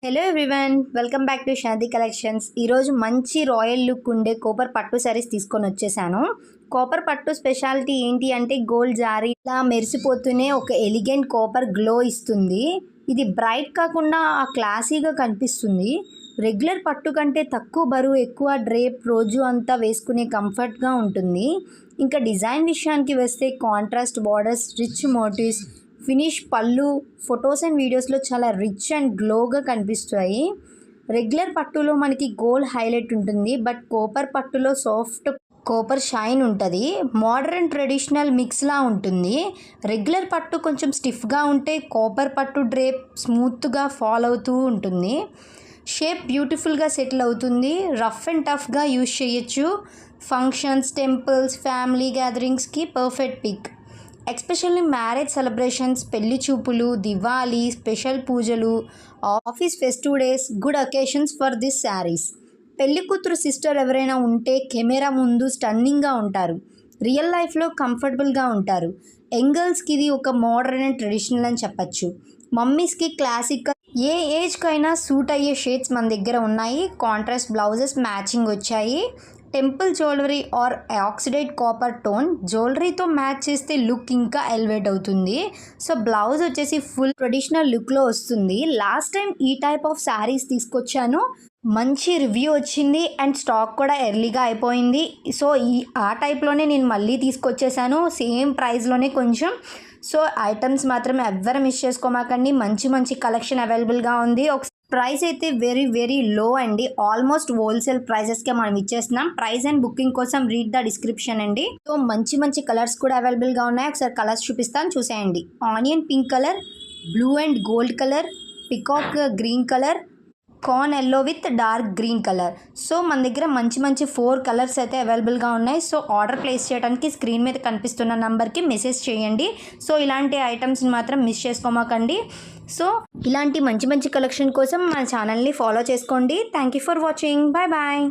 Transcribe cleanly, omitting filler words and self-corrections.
Hello everyone, welcome back to Shaadi collections. ఈరోజు మంచి royal look ఉండే కోపర్ పట్టు శారీస్ తీసుకొని వచ్చేసాను. కోపర్ పట్టు స్పెషాలిటీ ఏంటి అంటే గోల్డ్ జారీ ఇలా మెరిసిపోతూనే ఒక ఎలిగెంట్ కోపర్ గ్లో ఇస్తుంది. ఇది బ్రైట్ కాకుండా క్లాసీగా కనిపిస్తుంది. రెగ్యులర్ పట్టు కంటే తక్కువ బరువు, ఎక్కువ డ్రేప్, రోజు అంతా వేసుకునే కంఫర్ట్గా ఉంటుంది. ఇంకా డిజైన్ విషయానికి వస్తే contrast borders, rich motives, finish పళ్ళు ఫొటోస్ అండ్ వీడియోస్లో చాలా రిచ్ అండ్ గ్లోగా కనిపిస్తాయి. రెగ్యులర్ పట్టులో మనకి గోల్డ్ హైలైట్ ఉంటుంది, బట్ కోపర్ పట్టులో సాఫ్ట్ కోపర్ షైన్ ఉంటుంది. మోడర్న్ ట్రెడిషనల్ మిక్స్లా ఉంటుంది. రెగ్యులర్ పట్టు కొంచెం స్టిఫ్గా ఉంటే కోపర్ పట్టు డ్రేప్ స్మూత్గా ఫాల్ అవుతూ ఉంటుంది. షేప్ బ్యూటిఫుల్గా సెటిల్ అవుతుంది. రఫ్ అండ్ టఫ్గా యూజ్ చేయొచ్చు. ఫంక్షన్స్, టెంపుల్స్, ఫ్యామిలీ గ్యాదరింగ్స్కి perfect pick. Especially marriage celebrations, పెళ్లి చూపులు, దివాళీ, స్పెషల్ పూజలు, office festive days, good occasions for this saris. పెళ్లి కూతురు సిస్టర్ ఎవరైనా ఉంటే కెమెరా ముందు స్టన్నింగ్గా ఉంటారు, రియల్ లైఫ్లో కంఫర్టబుల్గా ఉంటారు. యంగర్స్కి ఇది ఒక మోడర్న్ అండ్ ట్రెడిషనల్ అని చెప్పచ్చు. మమ్మీస్కి క్లాసిక్, ఏ ఏజ్కైనా సూట్ అయ్యే షేడ్స్ మన దగ్గర ఉన్నాయి. కాంట్రాస్ట్ బ్లౌజెస్ మ్యాచింగ్ వచ్చాయి. Temple jewellery or oxidised copper tone జ్యువెలరీతో మ్యాచ్ చేస్తే లుక్ ఇంకా ఎలివేట్ అవుతుంది. సో బ్లౌజ్ వచ్చేసి ఫుల్ ట్రెడిషనల్ లుక్లో వస్తుంది. లాస్ట్ టైం ఈ టైప్ ఆఫ్ శారీస్ తీసుకొచ్చాను, మంచి రివ్యూ వచ్చింది అండ్ స్టాక్ కూడా ఎర్లీగా అయిపోయింది. సో ఆ టైప్లోనే నేను మళ్ళీ తీసుకొచ్చేసాను, సేమ్ ప్రైస్లోనే కొంచెం. సో ఐటమ్స్ మాత్రం ఎవ్వరు మిస్ చేసుకోమాకండి. మంచి మంచి కలెక్షన్ అవైలబుల్గా ఉంది. ప్రైస్ అయితే వెరీ వెరీ లో అండి. ఆల్మోస్ట్ హోల్సేల్ ప్రైజెస్కే మనం ఇచ్చేస్తున్నాం. ప్రైస్ అండ్ బుకింగ్ కోసం రీడ్ ద డిస్క్రిప్షన్ అండి. సో మంచి మంచి కలర్స్ కూడా అవైలబుల్గా ఉన్నాయి. ఒకసారి కలర్స్ చూపిస్తాను, చూసేయండి. Onion pink colour, blue and gold colour, peacock green colour, corn yellow with dark green colour. So మన దగ్గర మంచి మంచి 4 కలర్స్ అయితే అవైలబుల్గా ఉన్నాయి. సో ఆర్డర్ ప్లేస్ చేయడానికి స్క్రీన్ మీద కనిపిస్తున్న నెంబర్కి మెసేజ్ చేయండి. సో ఇలాంటి ఐటమ్స్ని మాత్రం మిస్ చేసుకోమాకండి. సో ఇలాంటి మంచి మంచి కలెక్షన్ కోసం మన ఛానల్ని ఫాలో చేసుకోండి. Thank you for watching. Bye bye.